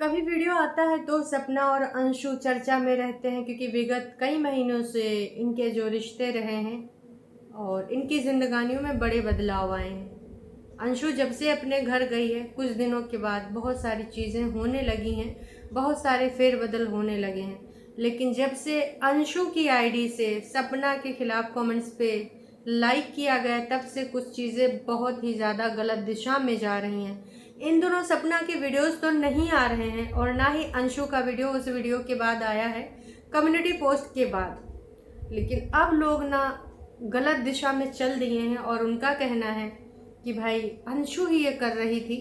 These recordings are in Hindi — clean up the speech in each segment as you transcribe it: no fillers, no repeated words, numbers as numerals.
कभी वीडियो आता है तो सपना और अंशु चर्चा में रहते हैं क्योंकि विगत कई महीनों से इनके जो रिश्ते रहे हैं और इनकी जिंदगानियों में बड़े बदलाव आए हैं। अंशु जब से अपने घर गई है कुछ दिनों के बाद बहुत सारी चीज़ें होने लगी हैं, बहुत सारे फेरबदल होने लगे हैं। लेकिन जब से अंशु की आईडी से सपना के खिलाफ कमेंट्स पे लाइक किया गया तब से कुछ चीज़ें बहुत ही ज़्यादा गलत दिशा में जा रही हैं। इन दोनों सपना के वीडियोस तो नहीं आ रहे हैं और ना ही अंशु का वीडियो उस वीडियो के बाद आया है, कम्युनिटी पोस्ट के बाद। लेकिन अब लोग ना गलत दिशा में चल दिए हैं और उनका कहना है कि भाई अंशु ही ये कर रही थी,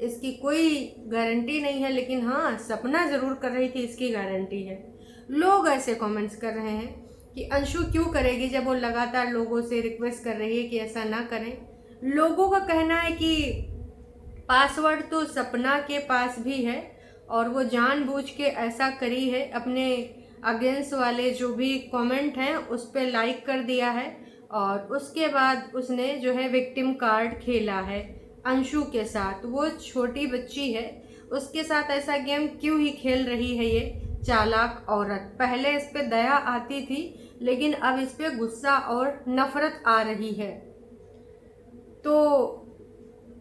इसकी कोई गारंटी नहीं है, लेकिन हाँ सपना ज़रूर कर रही थी, इसकी गारंटी है। लोग ऐसे कमेंट्स कर रहे हैं कि अंशु क्यों करेगी जब वो लगातार लोगों से रिक्वेस्ट कर रही है कि ऐसा ना करें। लोगों का कहना है कि पासवर्ड तो सपना के पास भी है और वो जानबूझ के ऐसा करी है, अपने अगेंस्ट वाले जो भी कमेंट हैं उस पर लाइक कर दिया है और उसके बाद उसने जो है विक्टिम कार्ड खेला है अंशु के साथ। वो छोटी बच्ची है, उसके साथ ऐसा गेम क्यों ही खेल रही है ये चालाक औरत। पहले इस पे दया आती थी लेकिन अब इस पे गुस्सा और नफरत आ रही है। तो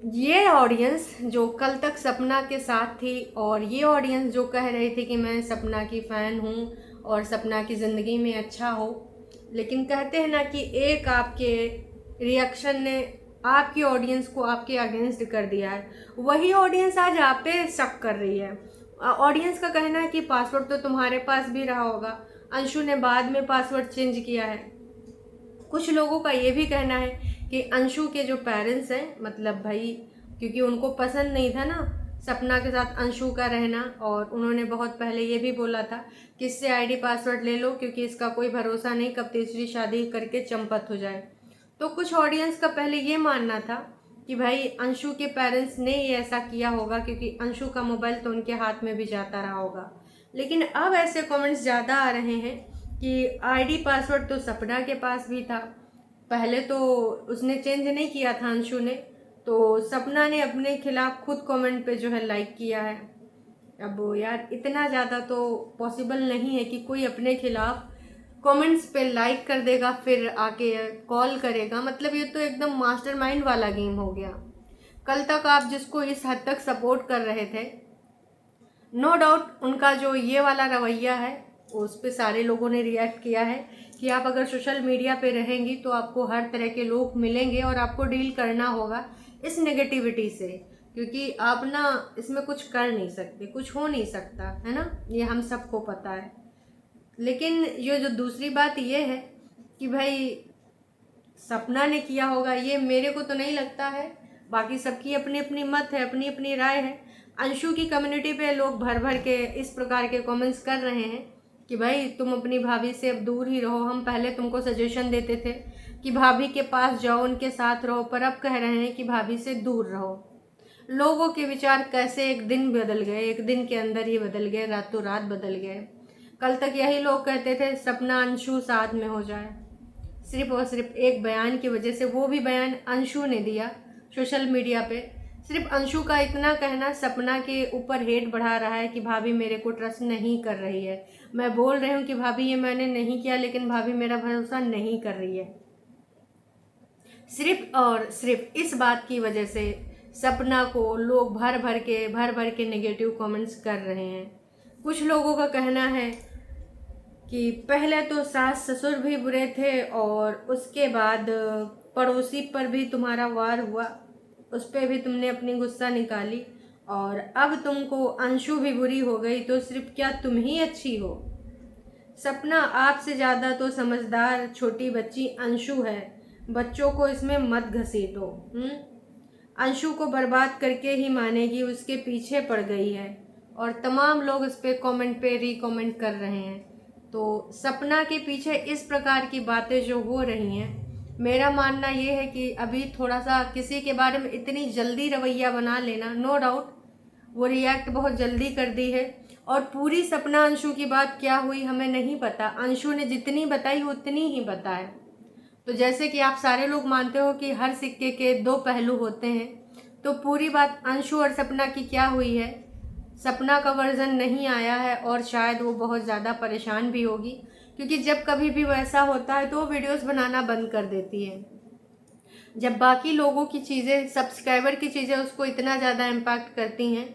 ये ऑडियंस जो कल तक सपना के साथ थी और ये ऑडियंस जो कह रही थी कि मैं सपना की फ़ैन हूँ और सपना की ज़िंदगी में अच्छा हो, लेकिन कहते हैं ना कि एक आपके रिएक्शन ने आपकी ऑडियंस को आपके अगेंस्ट कर दिया है, वही ऑडियंस आज आप पे शक कर रही है। ऑडियंस का कहना है कि पासवर्ड तो तुम्हारे पास भी रहा होगा, अंशु ने बाद में पासवर्ड चेंज किया है। कुछ लोगों का ये भी कहना है कि अंशु के जो पेरेंट्स हैं, मतलब भाई क्योंकि उनको पसंद नहीं था ना सपना के साथ अंशु का रहना, और उन्होंने बहुत पहले ये भी बोला था कि इससे आईडी पासवर्ड ले लो क्योंकि इसका कोई भरोसा नहीं, कब तीसरी शादी करके चंपत हो जाए। तो कुछ ऑडियंस का पहले ये मानना था कि भाई अंशु के पेरेंट्स ने ये ऐसा किया होगा क्योंकि अंशु का मोबाइल तो उनके हाथ में भी जाता रहा होगा। लेकिन अब ऐसे कमेंट्स ज़्यादा आ रहे हैं कि आईडी पासवर्ड तो सपना के पास भी था, पहले तो उसने चेंज नहीं किया था अंशु ने, तो सपना ने अपने खिलाफ खुद कमेंट पे जो है लाइक किया है। अब यार इतना ज़्यादा तो पॉसिबल नहीं है कि कोई अपने खिलाफ कमेंट्स पे लाइक कर देगा फिर आके कॉल करेगा, मतलब ये तो एकदम मास्टरमाइंड वाला गेम हो गया। कल तक आप जिसको इस हद तक सपोर्ट कर रहे थे, नो डाउट उनका जो ये वाला रवैया है उस पर सारे लोगों ने रिएक्ट किया है कि आप अगर सोशल मीडिया पे रहेंगी तो आपको हर तरह के लोग मिलेंगे और आपको डील करना होगा इस नेगेटिविटी से, क्योंकि आप ना इसमें कुछ कर नहीं सकते, कुछ हो नहीं सकता है ना, ये हम सबको पता है। लेकिन ये जो दूसरी बात ये है कि भाई सपना ने किया होगा ये मेरे को तो नहीं लगता है, बाकी सबकी अपनी अपनी मत है, अपनी अपनी राय है। अंशु की कम्युनिटी पे लोग भर भर के इस प्रकार के कमेंट्स कर रहे हैं कि भाई तुम अपनी भाभी से अब दूर ही रहो, हम पहले तुमको सजेशन देते थे कि भाभी के पास जाओ, उनके साथ रहो, पर अब कह रहे हैं कि भाभी से दूर रहो। लोगों के विचार कैसे एक दिन बदल गए, एक दिन के अंदर ही बदल गए, रातों रात बदल गए। कल तक यही लोग कहते थे सपना अंशु साथ में हो जाए, सिर्फ और सिर्फ एक बयान की वजह से, वो भी बयान अंशु ने दिया सोशल मीडिया पे। सिर्फ अंशु का इतना कहना सपना के ऊपर हेट बढ़ा रहा है कि भाभी मेरे को ट्रस्ट नहीं कर रही है, मैं बोल रही हूँ कि भाभी ये मैंने नहीं किया लेकिन भाभी मेरा भरोसा नहीं कर रही है। सिर्फ और सिर्फ इस बात की वजह से सपना को लोग भर भर के नेगेटिव कमेंट्स कर रहे हैं। कुछ लोगों का कहना है कि पहले तो सास ससुर भी बुरे थे और उसके बाद पड़ोसी पर भी तुम्हारा वार हुआ, उस पर भी तुमने अपनी गुस्सा निकाली, और अब तुमको अंशु भी बुरी हो गई तो सिर्फ क्या तुम ही अच्छी हो। सपना आपसे ज़्यादा तो समझदार छोटी बच्ची अंशु है, बच्चों को इसमें मत घसीटो। अंशु को बर्बाद करके ही मानेगी, उसके पीछे पड़ गई है। और तमाम लोग इस पे कमेंट पे रीकमेंट कर रहे हैं। तो सपना के पीछे इस प्रकार की बातें जो हो रही हैं, मेरा मानना ये है कि अभी थोड़ा सा किसी के बारे में इतनी जल्दी रवैया बना लेना, नो डाउट वो रिएक्ट बहुत जल्दी कर दी है। और पूरी सपना अंशु की बात क्या हुई हमें नहीं पता, अंशु ने जितनी बताई उतनी ही बताए। तो जैसे कि आप सारे लोग मानते हो कि हर सिक्के के दो पहलू होते हैं, तो पूरी बात अंशु और सपना की क्या हुई है सपना का वर्ज़न नहीं आया है और शायद वो बहुत ज़्यादा परेशान भी होगी, क्योंकि जब कभी भी वैसा होता है तो वो वीडियोस बनाना बंद कर देती है। जब बाकी लोगों की चीज़ें, सब्सक्राइबर की चीज़ें उसको इतना ज़्यादा इम्पैक्ट करती हैं,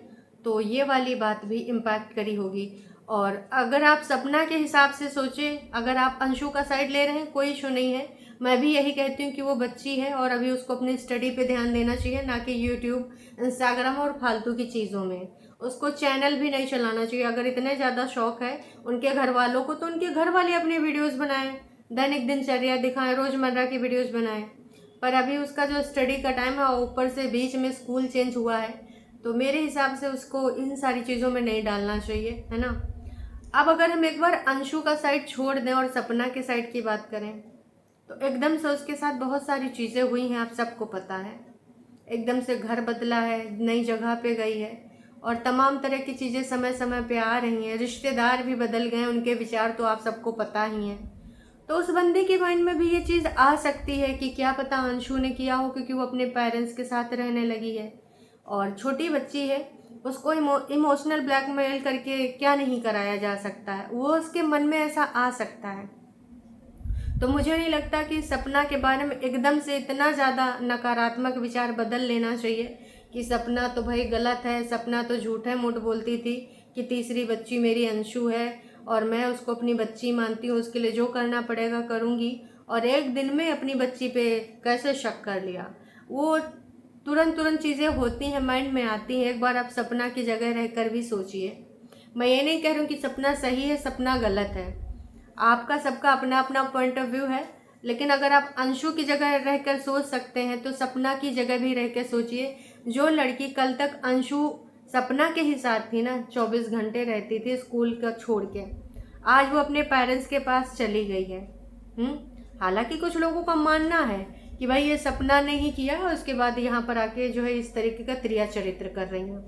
तो ये वाली बात भी इम्पैक्ट करी होगी। और अगर आप सपना के हिसाब से सोचें, अगर आप अंशु का साइड ले रहे हैं, कोई इशू नहीं है। मैं भी यही कहती हूँ कि वो बच्ची है और अभी उसको अपनी स्टडी पे ध्यान देना चाहिए, ना कि यूट्यूब, इंस्टाग्राम और फालतू की चीज़ों में। उसको चैनल भी नहीं चलाना चाहिए। अगर इतने ज़्यादा शौक है उनके घर वालों को, तो उनके घर वाले अपनी वीडियोज़ बनाएं, दैनिक दिनचर्या दिखाएं, रोज़मर्रा की वीडियोज़ बनाएं। पर अभी उसका जो स्टडी का टाइम है, ऊपर से बीच में स्कूल चेंज हुआ है, तो मेरे हिसाब से उसको इन सारी चीज़ों में नहीं डालना चाहिए, है ना। अब अगर हम एक बार अंशु का साइड छोड़ दें और सपना के साइड की बात करें, तो एकदम से उसके साथ बहुत सारी चीज़ें हुई हैं, आप सबको पता है। एकदम से घर बदला है, नई जगह पे गई है और तमाम तरह की चीज़ें समय समय पे आ रही हैं। रिश्तेदार भी बदल गए हैं, उनके विचार तो आप सबको पता ही हैं। तो उस बंदे के माइंड में भी ये चीज़ आ सकती है कि क्या पता अंशु ने किया हो, क्योंकि वो अपने पेरेंट्स के साथ रहने लगी है और छोटी बच्ची है, उसको इमोशनल ब्लैकमेल करके क्या नहीं कराया जा सकता है, वो उसके मन में ऐसा आ सकता है। तो मुझे नहीं लगता कि सपना के बारे में एकदम से इतना ज़्यादा नकारात्मक विचार बदल लेना चाहिए कि सपना तो भाई गलत है, सपना तो झूठे मूठ बोलती थी कि तीसरी बच्ची मेरी अंशु है और मैं उसको अपनी बच्ची मानती हूँ, उसके लिए जो करना पड़ेगा करूँगी, और एक दिन में अपनी बच्ची पे कैसे शक कर लिया। वो तुरंत चीज़ें होती हैं, माइंड में आती हैं। एक बार आप सपना की जगह रहकर भी सोचिए। मैं ये नहीं कह रही हूँ कि सपना सही है, सपना गलत है, आपका सबका अपना अपना पॉइंट ऑफ व्यू है। लेकिन अगर आप अंशु की जगह रहकर सोच सकते हैं तो सपना की जगह भी रह कर सोचिए। जो लड़की कल तक अंशु सपना के ही साथ थी ना, 24 घंटे रहती थी स्कूल का छोड़ के, आज वो अपने पेरेंट्स के पास चली गई है। हालांकि कुछ लोगों का मानना है कि भाई ये सपना ने ही किया और उसके बाद यहाँ पर आके जो है इस तरीके का क्रिया चरित्र कर रही हैं।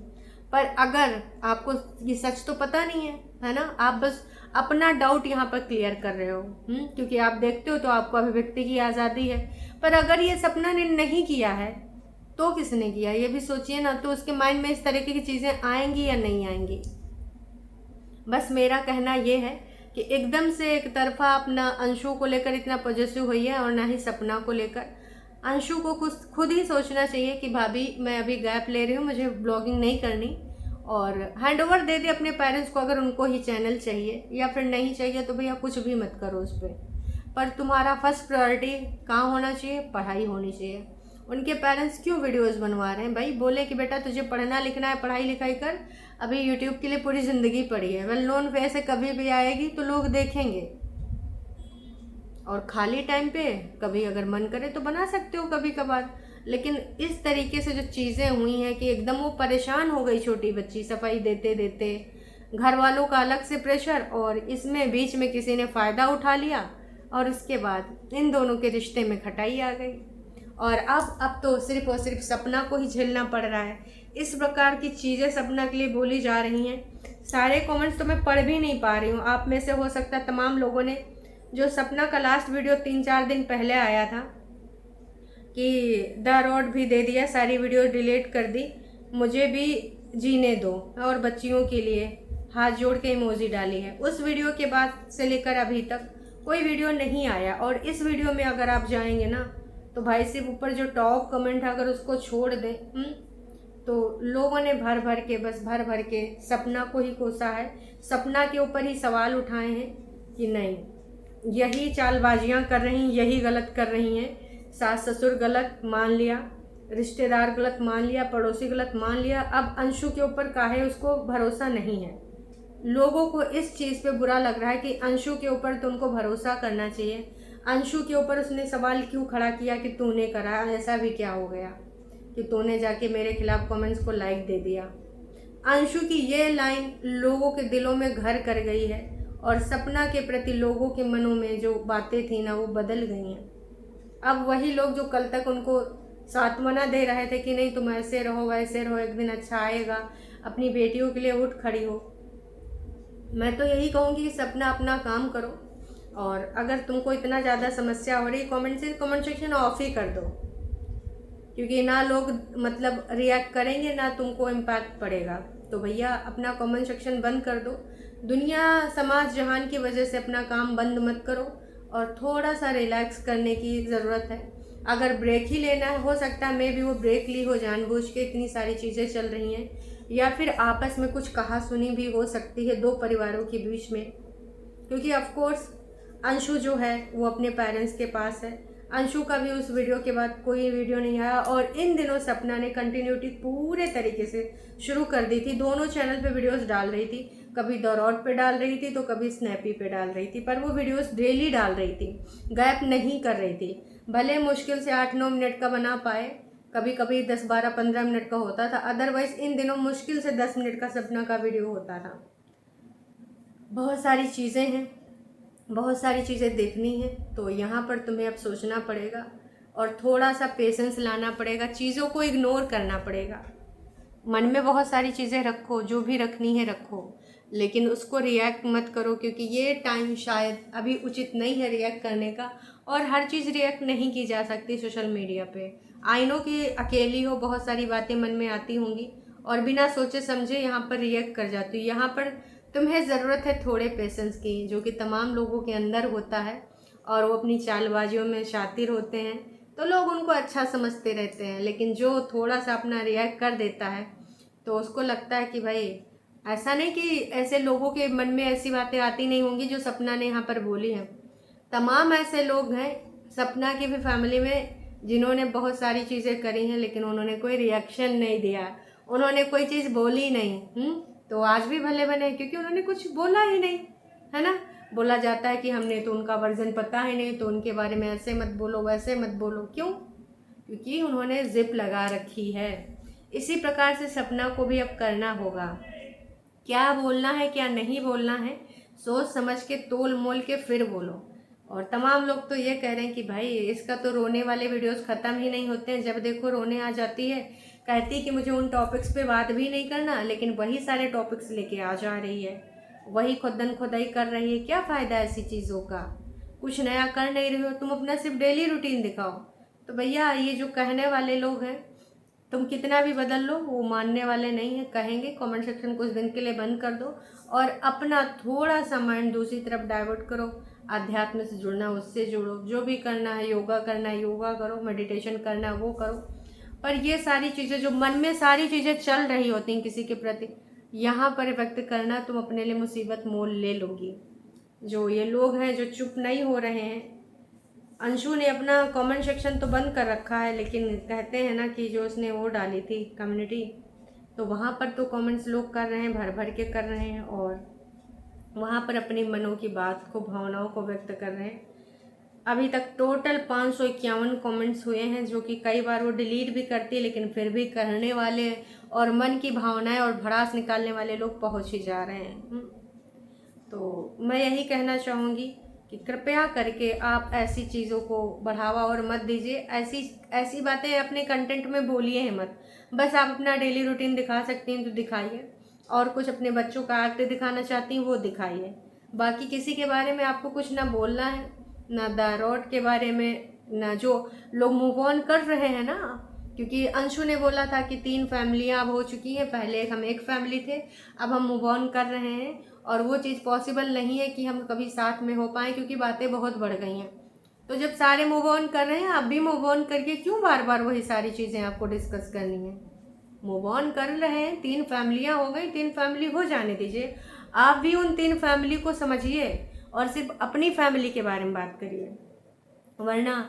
पर अगर आपको ये सच तो पता नहीं है ना, आप बस अपना डाउट यहाँ पर क्लियर कर रहे हो, क्योंकि आप देखते हो तो आपको अभिव्यक्ति की आज़ादी है। पर अगर ये सपना ने नहीं किया है तो किसने किया, ये भी सोचिए ना। तो उसके माइंड में इस तरीके की चीज़ें आएंगी या नहीं आएंगी। बस मेरा कहना ये है कि एकदम से एक तरफा अपना अंशु को लेकर इतना पॉजिटिव हुई है और ना ही सपना को लेकर। अंशु को खुद ही सोचना चाहिए कि भाभी मैं अभी गैप ले रही हूँ, मुझे ब्लॉगिंग नहीं करनी, और हैंड ओवर दे दे अपने पेरेंट्स को अगर उनको ही चैनल चाहिए, या फिर नहीं चाहिए तो भैया कुछ भी मत करो उस पर तुम्हारा फर्स्ट प्रायोरिटी कहाँ होना चाहिए, पढ़ाई होनी चाहिए। उनके पेरेंट्स क्यों वीडियोस बनवा रहे हैं भाई, बोले कि बेटा तुझे पढ़ना लिखना है, पढ़ाई लिखाई कर, अभी यूट्यूब के लिए पूरी ज़िंदगी पड़ी है, वेल नोन पे ऐसे कभी भी आएगी तो लोग देखेंगे। और खाली टाइम पे कभी अगर मन करे तो बना सकते हो कभी कभार। लेकिन इस तरीके से जो चीज़ें हुई हैं कि एकदम वो परेशान हो गई छोटी बच्ची, सफाई देते देते, घर वालों का अलग से प्रेशर, और इसमें बीच में किसी ने फ़ायदा उठा लिया और उसके बाद इन दोनों के रिश्ते में खटाई आ गई। और अब तो सिर्फ और सिर्फ सपना को ही झेलना पड़ रहा है। इस प्रकार की चीज़ें सपना के लिए बोली जा रही हैं। सारे कमेंट्स तो मैं पढ़ भी नहीं पा रही हूँ। आप में से हो सकता है तमाम लोगों ने, जो सपना का लास्ट वीडियो 3-4 दिन पहले आया था कि द रोड भी दे दिया, सारी वीडियो डिलीट कर दी, मुझे भी जीने दो और बच्चियों के लिए हाथ जोड़ के इमोजी डाली है, उस वीडियो के बाद से लेकर अभी तक कोई वीडियो नहीं आया। और इस वीडियो में अगर आप जाएंगे ना तो भाई सिर्फ ऊपर जो टॉप कमेंट है अगर उसको छोड़ दें तो लोगों ने भर भर के सपना को ही कोसा है, सपना के ऊपर ही सवाल उठाए हैं कि नहीं, यही चालबाजियां कर रही, यही गलत कर रही हैं। सास ससुर गलत मान लिया, रिश्तेदार गलत मान लिया, पड़ोसी गलत मान लिया, अब अंशु के ऊपर काहे उसको भरोसा नहीं है। लोगों को इस चीज़ पे बुरा लग रहा है कि अंशु के ऊपर तो उनको भरोसा करना चाहिए। अंशु के ऊपर उसने सवाल क्यों खड़ा किया कि तूने करा, ऐसा भी क्या हो गया कि तूने जाके मेरे खिलाफ कमेंट्स को लाइक दे दिया। अंशु की ये लाइन लोगों के दिलों में घर कर गई है और सपना के प्रति लोगों के मनों में जो बातें थी ना वो बदल गई हैं। अब वही लोग जो कल तक उनको सांत्वना दे रहे थे कि नहीं तुम ऐसे रहो वैसे रहो, एक दिन अच्छा आएगा, अपनी बेटियों के लिए उठ खड़ी हो, मैं तो यही कहूँगी कि सपना अपना काम करो। और अगर तुमको इतना ज़्यादा समस्या हो रही है, कमेंट सेक्शन ऑफ ही कर दो, क्योंकि ना लोग मतलब रिएक्ट करेंगे ना तुमको इम्पैक्ट पड़ेगा। तो भैया अपना कमेंट सेक्शन बंद कर दो। दुनिया समाज जहान की वजह से अपना काम बंद मत करो और थोड़ा सा रिलैक्स करने की ज़रूरत है। अगर ब्रेक ही लेना है, हो सकता है मैं भी वो ब्रेक ली हो जानबूझ के, इतनी सारी चीज़ें चल रही हैं, या फिर आपस में कुछ कहा सुनी भी हो सकती है दो परिवारों के बीच में। क्योंकि ऑफ कोर्स अंशु जो है वो अपने पेरेंट्स के पास है। अंशु का भी उस वीडियो के बाद कोई वीडियो नहीं आया और इन दिनों सपना ने कंटिन्यूटी पूरे तरीके से शुरू कर दी थी। दोनों चैनल पे वीडियोस डाल रही थी, कभी दौरौट पे डाल रही थी तो कभी स्नैपी पे डाल रही थी, पर वो वीडियोस डेली डाल रही थी, गैप नहीं कर रही थी। भले मुश्किल से 8-9 मिनट का बना पाए, कभी कभी 10-12-15 मिनट का होता था, अदरवाइज इन दिनों मुश्किल से 10 मिनट का सपना का वीडियो होता था। बहुत सारी चीज़ें हैं, बहुत सारी चीज़ें देखनी है, तो यहाँ पर तुम्हें अब सोचना पड़ेगा और थोड़ा सा पेशेंस लाना पड़ेगा, चीज़ों को इग्नोर करना पड़ेगा। मन में बहुत सारी चीज़ें रखो, जो भी रखनी है रखो, लेकिन उसको रिएक्ट मत करो, क्योंकि ये टाइम शायद अभी उचित नहीं है रिएक्ट करने का। और हर चीज़ रिएक्ट नहीं की जा सकती सोशल मीडिया पे। आई नो कि अकेली हो, बहुत सारी बातें मन में आती होंगी और बिना सोचे समझे यहाँ पर रिएक्ट कर जाती हो। यहाँ पर तुम्हें ज़रूरत है थोड़े पेशेंस की, जो कि तमाम लोगों के अंदर होता है, और वो अपनी चालबाजियों में शातिर होते हैं तो लोग उनको अच्छा समझते रहते हैं। लेकिन जो थोड़ा सा अपना रिएक्ट कर देता है तो उसको लगता है कि भाई, ऐसा नहीं कि ऐसे लोगों के मन में ऐसी बातें आती नहीं होंगी जो सपना ने यहाँ पर बोली हैं। तमाम ऐसे लोग हैं सपना की भी फैमिली में जिन्होंने बहुत सारी चीज़ें करी हैं, लेकिन उन्होंने कोई रिएक्शन नहीं दिया, उन्होंने कोई चीज़ बोली नहीं। तो आज भी भले बने क्योंकि उन्होंने कुछ बोला ही नहीं, है ना। बोला जाता है कि हमने तो उनका वर्जन पता ही नहीं, तो उनके बारे में ऐसे मत बोलो वैसे मत बोलो। क्यों? क्योंकि उन्होंने जिप लगा रखी है। इसी प्रकार से सपना को भी अब करना होगा, क्या बोलना है क्या नहीं बोलना है, सोच समझ के तोल मोल के फिर बोलो। और तमाम लोग तो ये कह रहे हैं कि भाई इसका तो रोने वाले वीडियोस ख़त्म ही नहीं होते हैं, जब देखो रोने आ जाती है, कहती कि मुझे उन टॉपिक्स पे बात भी नहीं करना, लेकिन वही सारे टॉपिक्स लेके आ जा रही है, वही खुदन खुदाई कर रही है। क्या फ़ायदा ऐसी चीज़ों का? कुछ नया कर नहीं रहे हो, तुम अपना सिर्फ डेली रूटीन दिखाओ। तो भैया ये जो कहने वाले लोग हैं, तुम कितना भी बदल लो वो मानने वाले नहीं है। कहेंगे कमेंट सेक्शन कुछ दिन के लिए बंद कर दो और अपना थोड़ा सा माइंड दूसरी तरफ डाइवर्ट करो, अध्यात्म से जुड़ना उससे जुड़ो, जो भी करना है योगा करना है योगा करो, मेडिटेशन करना है वो करो। पर ये सारी चीज़ें जो मन में सारी चीज़ें चल रही होती हैं किसी के प्रति, यहाँ पर व्यक्त करना तुम अपने लिए मुसीबत मोल ले लोगी। जो ये लोग हैं जो चुप नहीं हो रहे हैं, अंशु ने अपना कमेंट सेक्शन तो बंद कर रखा है, लेकिन कहते हैं ना कि जो उसने वो डाली थी कम्युनिटी, तो वहाँ पर तो कमेंट्स लोग कर रहे हैं, भर भर के कर रहे हैं और वहाँ पर अपनी मनों की बात को, भावनाओं को व्यक्त कर रहे हैं। अभी तक टोटल 551 कमेंट्स हुए हैं, जो कि कई बार वो डिलीट भी करती है, लेकिन फिर भी करने वाले और मन की भावनाएं और भड़ास निकालने वाले लोग पहुँच ही जा रहे हैं। तो मैं यही कहना चाहूँगी कि कृपया करके आप ऐसी चीज़ों को बढ़ावा और मत दीजिए, ऐसी बातें अपने कंटेंट में बोलिए ही मत। बस आप अपना डेली रूटीन दिखा सकती हैं तो दिखाइए, और कुछ अपने बच्चों का एक्ट दिखाना चाहती हैं वो दिखाइए। बाकी किसी के बारे में आपको कुछ ना बोलना है, ना दारोट के बारे में, ना जो लोग मूव ऑन कर रहे हैं ना। क्योंकि अंशु ने बोला था कि 3 फैमिलियाँ अब हो चुकी हैं, पहले हम एक फैमिली थे, अब हम मूव ऑन कर रहे हैं, और वो चीज़ पॉसिबल नहीं है कि हम कभी साथ में हो पाएँ, क्योंकि बातें बहुत बढ़ गई हैं। तो जब सारे मूव ऑन कर रहे हैं, आप भी मूव ऑन करके क्यों बार बार वही सारी चीज़ें आपको डिस्कस करनी है? मूव ऑन कर रहे हैं, 3 फैमिलियाँ हो गई, 3 फैमिली हो जाने दीजिए। आप भी उन 3 फैमिली को समझिए और सिर्फ अपनी फैमिली के बारे में बात करिए, वरना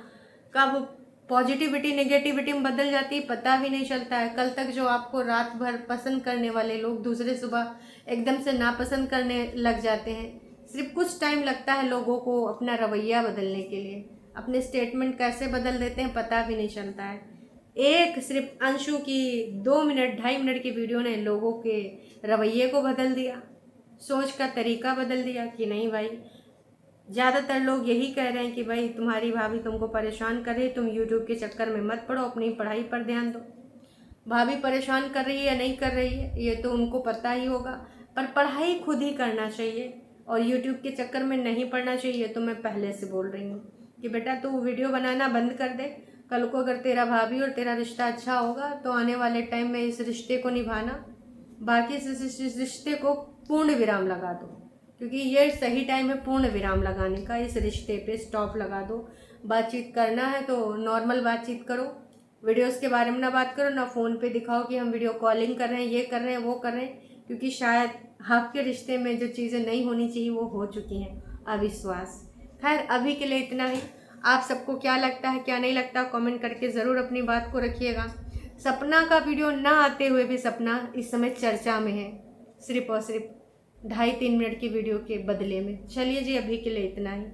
कब पॉजिटिविटी नेगेटिविटी में बदल जाती है पता भी नहीं चलता है। कल तक जो आपको रात भर पसंद करने वाले लोग दूसरे सुबह एकदम से नापसंद करने लग जाते हैं। सिर्फ कुछ टाइम लगता है लोगों को अपना रवैया बदलने के लिए, अपने स्टेटमेंट कैसे बदल देते हैं पता भी नहीं चलता है। एक सिर्फ अंशु की 2 मिनट 2.5 मिनट की वीडियो ने लोगों के रवैये को बदल दिया, सोच का तरीका बदल दिया कि नहीं भाई। ज़्यादातर लोग यही कह रहे हैं कि भाई तुम्हारी भाभी तुमको परेशान कर रही, तुम यूट्यूब के चक्कर में मत पड़ो, अपनी पढ़ाई पर ध्यान दो। भाभी परेशान कर रही है या नहीं कर रही है ये तो उनको पता ही होगा, पर पढ़ाई खुद ही करना चाहिए और यूट्यूब के चक्कर में नहीं पढ़ना चाहिए। तो मैं पहले से बोल रही हूँ कि बेटा तू वीडियो बनाना बंद कर दे। कल को अगर तेरा भाभी और तेरा रिश्ता अच्छा होगा तो आने वाले टाइम में इस रिश्ते को निभाना, बाकी इस रिश्ते को पूर्ण विराम लगा दो, क्योंकि ये सही टाइम है पूर्ण विराम लगाने का। इस रिश्ते पे स्टॉप लगा दो। बातचीत करना है तो नॉर्मल बातचीत करो, वीडियोस के बारे में ना बात करो, ना फ़ोन पे दिखाओ कि हम वीडियो कॉलिंग कर रहे हैं, ये कर रहे हैं, वो कर रहे हैं, क्योंकि शायद आपके रिश्ते में जो चीज़ें नहीं होनी चाहिए वो हो चुकी हैं। अविश्वास। खैर अभी के लिए इतना ही। आप सबको क्या लगता है क्या नहीं लगता कमेंट करके ज़रूर अपनी बात को रखिएगा। सपना का वीडियो ना आते हुए भी सपना इस समय चर्चा में है, सिर्फ और सिर्फ 2.5-3 मिनट की वीडियो के बदले में। चलिए जी, अभी के लिए इतना ही।